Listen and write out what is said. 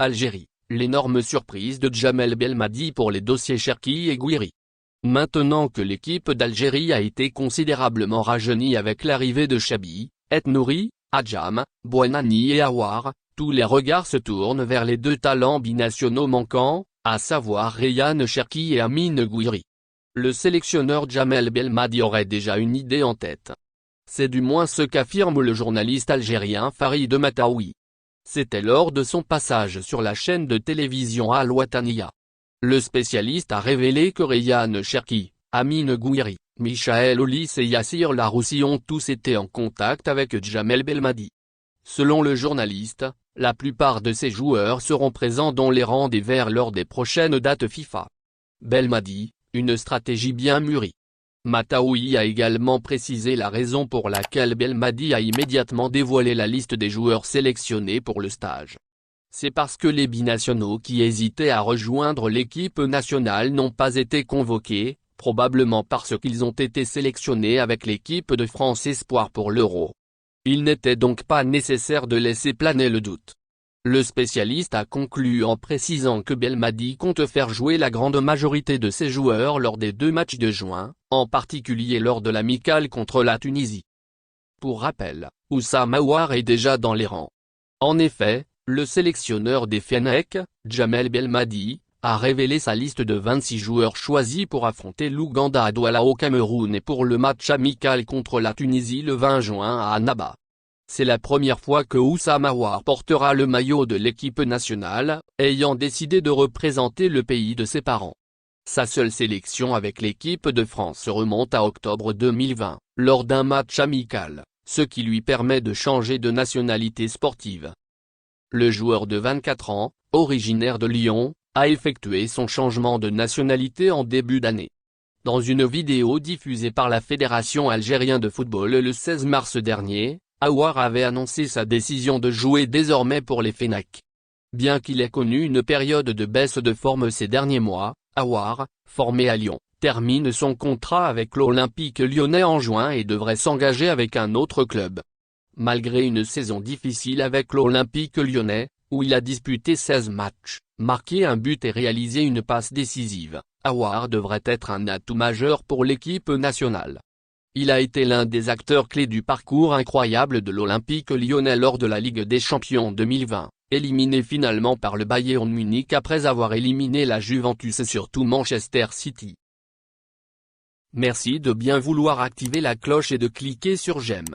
Algérie, l'énorme surprise de Djamel Belmadi pour les dossiers Cherki et Gouiri. Maintenant que l'équipe d'Algérie a été considérablement rajeunie avec l'arrivée de Chabi, Aït-Nouri, Adjam, Bouanani et Aouar, tous les regards se tournent vers les deux talents binationaux manquants, à savoir Rayane Cherki et Amine Gouiri. Le sélectionneur Djamel Belmadi aurait déjà une idée en tête. C'est du moins ce qu'affirme le journaliste algérien Farid Mataoui. C'était lors de son passage sur la chaîne de télévision Al Wataniya. Le spécialiste a révélé que Rayane Cherki, Amine Gouiri, Michael Aulis et Yassir Laroussi ont tous été en contact avec Djamel Belmadi. Selon le journaliste, la plupart de ces joueurs seront présents dans les rangs des Verts lors des prochaines dates FIFA. Belmadi, une stratégie bien mûrie. Mataoui a également précisé la raison pour laquelle Belmadi a immédiatement dévoilé la liste des joueurs sélectionnés pour le stage. C'est parce que les binationaux qui hésitaient à rejoindre l'équipe nationale n'ont pas été convoqués, probablement parce qu'ils ont été sélectionnés avec l'équipe de France Espoir pour l'Euro. Il n'était donc pas nécessaire de laisser planer le doute. Le spécialiste a conclu en précisant que Belmadi compte faire jouer la grande majorité de ses joueurs lors des 2 matchs de juin, en particulier lors de l'amicale contre la Tunisie. Pour rappel, Oussama Aouar est déjà dans les rangs. En effet, le sélectionneur des Fennecs, Djamel Belmadi, a révélé sa liste de 26 joueurs choisis pour affronter l'Ouganda à Douala au Cameroun et pour le match amical contre la Tunisie le 20 juin à Annaba. C'est la première fois que Oussama Aouar portera le maillot de l'équipe nationale, ayant décidé de représenter le pays de ses parents. Sa seule sélection avec l'équipe de France remonte à octobre 2020, lors d'un match amical, ce qui lui permet de changer de nationalité sportive. Le joueur de 24 ans, originaire de Lyon, a effectué son changement de nationalité en début d'année. Dans une vidéo diffusée par la Fédération algérienne de football le 16 mars dernier, Aouar avait annoncé sa décision de jouer désormais pour les Fennecs. Bien qu'il ait connu une période de baisse de forme ces derniers mois, Aouar, formé à Lyon, termine son contrat avec l'Olympique lyonnais en juin et devrait s'engager avec un autre club. Malgré une saison difficile avec l'Olympique lyonnais, où il a disputé 16 matchs, marqué un but et réalisé une passe décisive, Aouar devrait être un atout majeur pour l'équipe nationale. Il a été l'un des acteurs clés du parcours incroyable de l'Olympique lyonnais lors de la Ligue des Champions 2020, éliminé finalement par le Bayern Munich après avoir éliminé la Juventus et surtout Manchester City. Merci de bien vouloir activer la cloche et de cliquer sur j'aime.